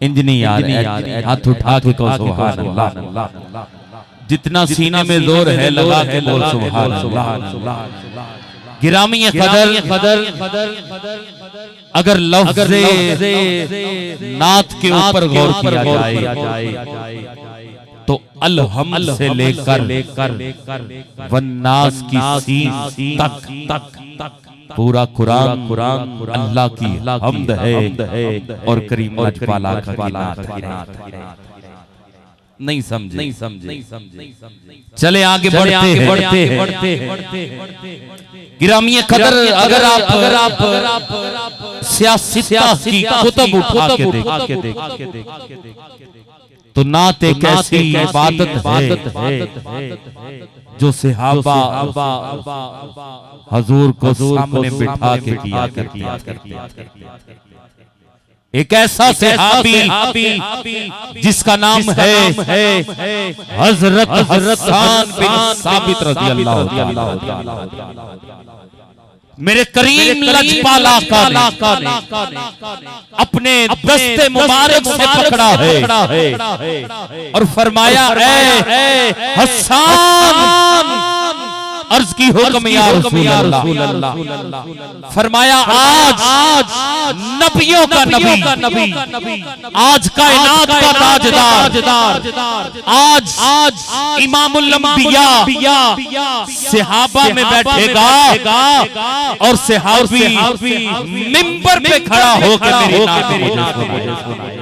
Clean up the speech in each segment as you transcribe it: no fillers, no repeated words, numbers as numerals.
Engineer ہاتھ اٹھا کے کہو سبحان اللہ، جتنا سینے میں زور ہے لگا کے بول سبحان اللہ۔ گرامی قدر اگر لفظ نعت کے اوپر غور کیا جائے تو الحمد سے لے کر والناس کی سین تک پورا قرآن اللہ کی حمد ہے اور کریم لجپالا کا نعت ہے۔ نہیں سمجھے؟ چلے آگے بڑھتے ہیں۔ گرامی قدر اگر آپ سیاستہ کی کتب اٹھا کے دیکھیں تو نعت ایک ایسی عبادت ہے جو صحابہ حضور کو سامنے بٹھا کے کیا کرتے تھے۔ ایک ایسا صحابی جس کا نام ہے حضرت حسان بن ثابت رضی اللہ عنہ۔ میرے کریم لجپالا آقا نے اپنے دست مبارک سے پکڑا ہے اور فرمایا اے حسان، عرض کی حکم یا رسول اللہ، فرمایا آج نبیوں کا نبی، آج کائنات کا تاجدار، آج امام الانبیاء صحابہ میں بیٹھے گا اور صحابی منبر پہ کھڑا ہو کے میری نعت سنائے۔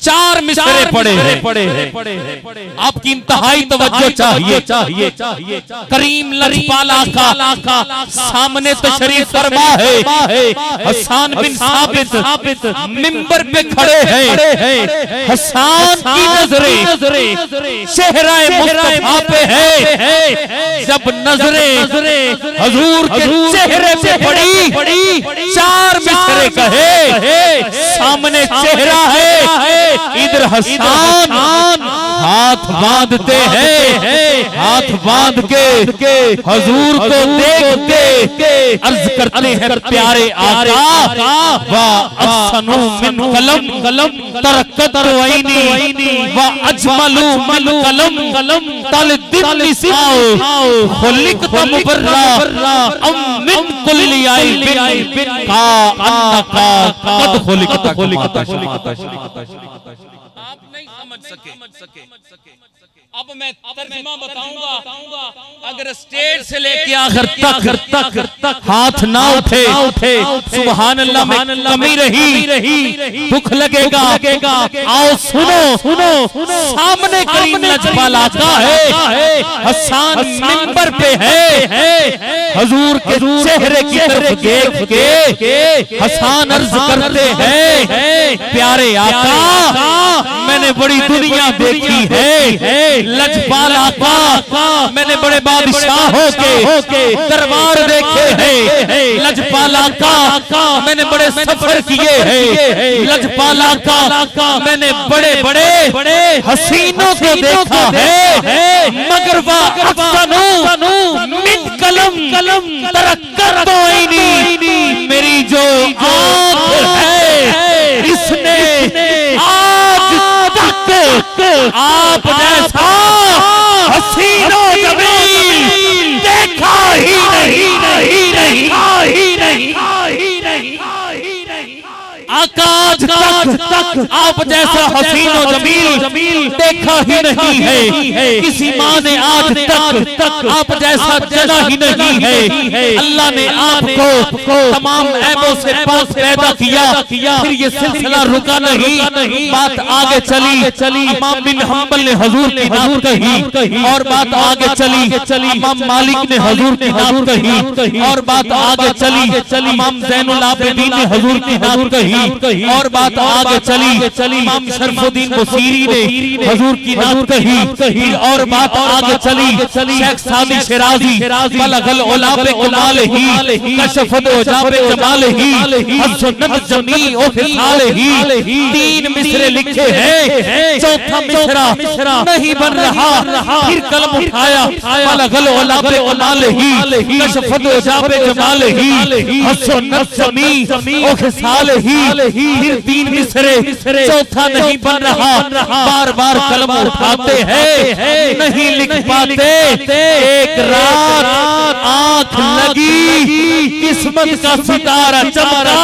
چار مصرے پڑے ہیں، آپ کی انتہائی توجہ چاہیے۔ کریم لجپالا کا سامنے تشریف فرما ہے، حسان بن ثابت منبر پہ کھڑے ہیں۔ حسان کی نظریں چہرہ مصطفیٰ پہ ہے، جب نظریں حضور کے چہرے پہ پڑی، چار مصرے کہے، سامنے چہرہ ہے، ادھر حسان ہاتھ باندھتے ہیں، ہاتھ باندھ کے حضور کو دیکھ کے عرض کرتے ہیں پیارے آقا وَأَحْسَنُ مِنْ قَلَمْ تَرَكَّتْ عَيْنِي وَأَجْمَلُ مِنْ قَلَمْ تَلْدِمْ نِسَاءُ خُلِقْتَ مُبَرًّا أَمْ مِنْ كُلِّ عَيْبٍ كَأَنَّكَ قَدْ خُلِقْتَ۔ آپ نہیں سمجھ سکے۔ اب میں ترجمہ بتاؤں گا، اگر اسٹیج سے لے کے آخر تک ہاتھ نہ اٹھے سبحان اللہ میں کمی رہی، دکھ لگے گا۔ آؤ سنو، سامنے کریم لجپالا آقا ہے، حسان منبر پہ ہے، حضور کے چہرے کی طرف دیکھ کے حسان عرض کرتے ہیں پیارے آقا میں نے بڑی دنیا دیکھی ہے، لجپالا آقا میں نے بڑے بادشاہوں کے دربار دیکھے ہیں، لجپالا آقا میں نے بڑے سفر کیے ہیں، لجپالا آقا میں نے بڑے حسینوں کو دیکھا ہے، مگر وَأَحْسَنُ مِنْ قَلَمْ تَرَكَّتْ عَيْنِي، میری جو آنکھ ہے اس نے آج تک آپ جیسا حسین و جمیل دیکھا ہی نہیں۔ آقا آج تک آپ جیسا حسین و جمیل دیکھا ہی نہیں ہے، کسی ماں نے آج تک آپ جیسا جنا ہی نہیں ہے۔ اللہ نے آپ کو تمام عیبوں سے پاک پیدا کیا، پھر یہ سلسلہ رکا نہیں، بات آگے چلی، امام بن حنبل نے حضور کی نعت کہی، اور بات آگے چلی، امام مالک نے حضور کی نعت کہی، اور بات آگے چلی، امام زین العابدین نے حضور کی نعت کہی، اور بات آگے چلی۔ چلی امام شرف الدین بصیری نے حضور کی نعت کہی اور بات آگے چلی شیخ سعدی شیرازی بلغ العلا بکمالہ کشفت عجا بجمالہ حسنت جمیع خصالہ تین مصرے لکھے ہیں چوتھا مصرع نہیں بن رہا پھر قلم اٹھایا بلغ العلا بکمالہ کشفت عجا بجمالہ حسنت جمیع خصالہ پھر تین مصرے چوتھا نہیں بن رہا بار بار قلم اٹھاتے ہیں نہیں لکھ پاتے ایک رات آنکھ لگی قسمت کا ستارہ چمکا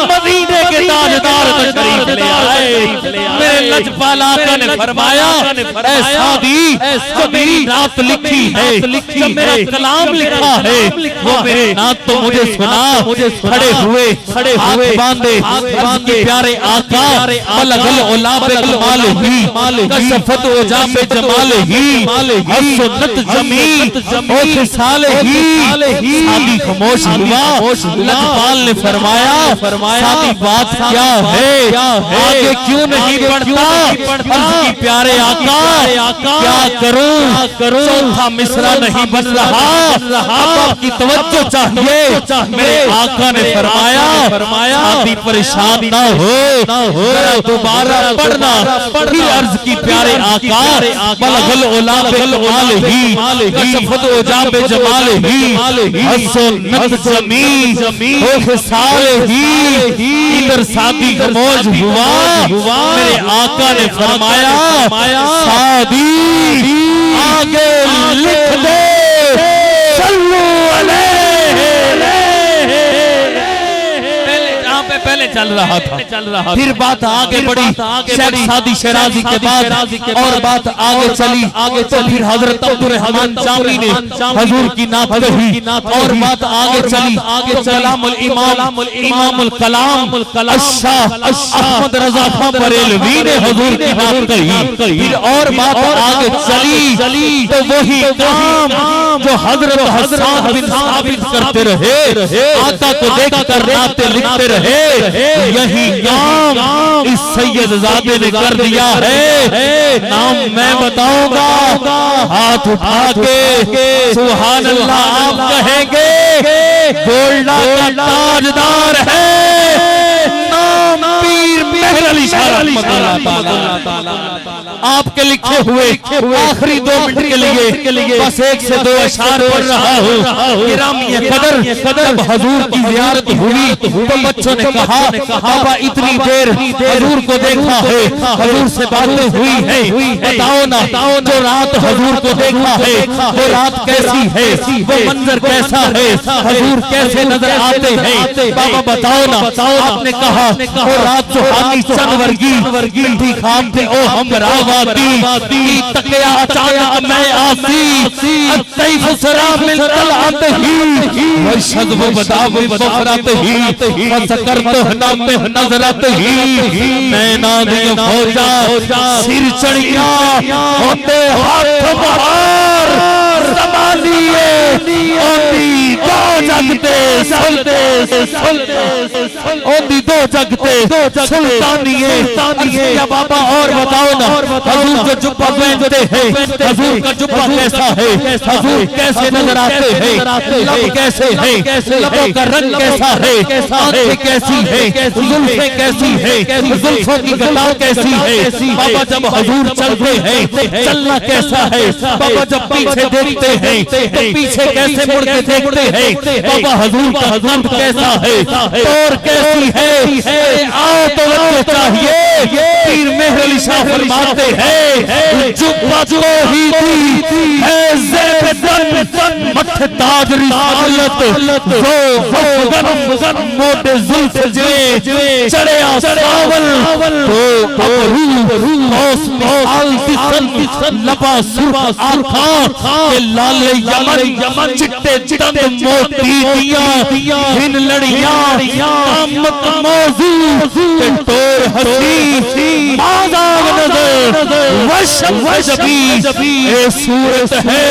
مدینے کے تاجدار تشریف لے آئے میرے لجپال آقا نے فرمایا اے سعدی جو میری نعت لکھی ہے جو میرا کلام لکھا ہے وہ میری نعت تو مجھے سنا کھڑے ہوئے ہاتھ باندھے کے پیارے آقا بلغ العلا بکمالہ کشفت عجا بجمالہ حسنت جمیع خصالہ سعدی خاموش ہوا لجپال نے فرمایا سعدی بات کیا ہے آگے کیوں نہیں بڑھتا عرض کی پیارے آقا کیا کروں چوتھا مصرع نہیں بن رہا آپ کی توجہ چاہیے میرے آقا نے فرمایا سعدی پریشان نہ ہو ذرا دوبارہ پڑھنا پھر عرض کی پیارے آقا بلغ العلا بکمالہ کشفت عجا بجمالہ حسنت جمیع خصالہ ادھر سعدی خاموش ہوا میرے آقا نے فرمایا سعدی آگے لکھ دے صلو علیہ پہلے چل رہا تھا پھر بات آگے بڑھی شیخ سعدی شیرازی کے بعد اور بات آگے چلی تو پھر حضرت عبدالرحمن جامی نے حضور کی نعت کہی اور بات آگے چلی کلام الامام امام الکلام الشاہ احمد رضا خان بریلوی نے حضور کی نعت کہی پھر اور بات آگے چلی تو وہی کام جو حضرت حسان بن ثابت کرتے رہے آقا کو دیکھ کر نعتیں لکھتے رہے یہی کام اس سید زادے نے کر دیا ہے نام میں بتاؤں گا ہاتھ اٹھا کے سبحان اللہ آپ کہیں گے گولڈا کا تاجدار ہے نام پیر مہر علی شاہ رحمۃ اللہ تعالی آپ کے لکھے ہوئے آخری 2 منٹ کے لیے بس 1 سے 2 اشعار پڑھ رہا ہوں گرامی قدر جب حضور کی زیارت ہوئی تو بچوں نے کہا بابا اتنی دیر حضور کو دیکھا ہے حضور سے باتیں ہوئی ہیں بتاؤ نا جو رات حضور کو دیکھا ہے وہ رات کیسی ہے وہ منظر کیسا ہے حضور کیسے نظر آتے ہیں بابا بتاؤ نا آپ نے کہا وہ رات جو حامی چند ورگی مٹھی خام تھے او ہم راواتی تکیا اچانک میں آسی الطیف سرا من طلعت ہی وشد و بداب بفرات ہی وذکرت ہنام نظرت ہی نینا دیں فوجا سر چڑیا ہوتے ہاتھ بہار زمانیے اوندی دو جگتے اوندی دو جگتے سلطانیے یا بابا اور بتاؤ نا حضور جو جبہ پہنتے ہیں حضور کا جبہ کیسا ہے حضور کیسے نظر آتے ہیں لب کیسے ہیں لبوں کا رنگ کیسا ہے آنکھیں کیسی ہیں زلفیں کیسی ہیں زلفوں کی گلا کیسی ہے بابا جب حضور چلتے ہیں چلنا کیسا ہے بابا جب پیچھے دیکھتے ہیں تو پیچھے کیسے مڑ کے دیکھتے ہیں بابا حضور کا حضور کیسا ہے طور کیسی ہے آؤ تو وہ چاہیے پیر مہر علی شاہ فرماتے ہیں جبہ جو ہی تھی ہے زیب دن مٹھ تاج رسالت زو غنم موٹے زلف جوے چڑے آساول تو ابرو خوص مثال تسن لبا سرخ آنکھاں کہ لال یمن چٹے چٹند موتی دیا ہن لڑیاں قامت موضوع کہ ٹور حسی مازاگ نظر وشبی اے صورت ہے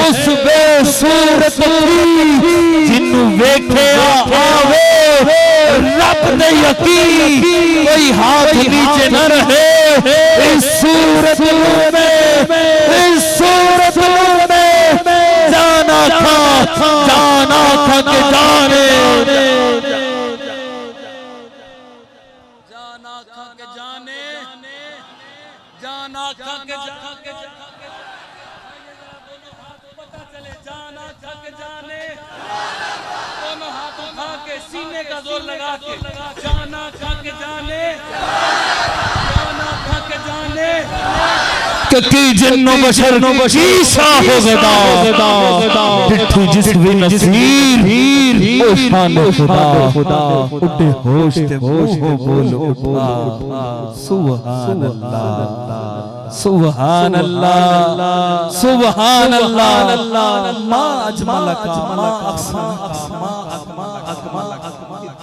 اس بے صورت کی جن ویکھے آوے رب دے یقین کوئی ہاتھ نیچے نہ رہے اس صورت میں جانا کھا کے جانے دونوں ہاتھ اٹھا کے سینے کا زور لگا کے جانا کھا کے جانے جانا کھا کے جانے کہ جن و بشر عیسیٰ ہو گدا ڈٹھی جسوی نصیر او شان خدا اٹھے ہوش تے ہو بولو اٹھا سبحان اللہ سبحان اللہ سبحان اللہ ما اجملک ما اکملک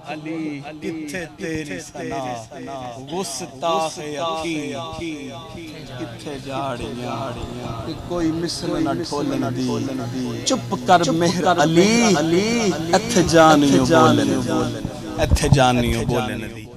علی کتھے تیری ثنا گستاخ یقین کتھے جاڑیاں کوئی مثل نہ ٹھولن دی چپ کر مہر علی اتھے جانیو بولن دی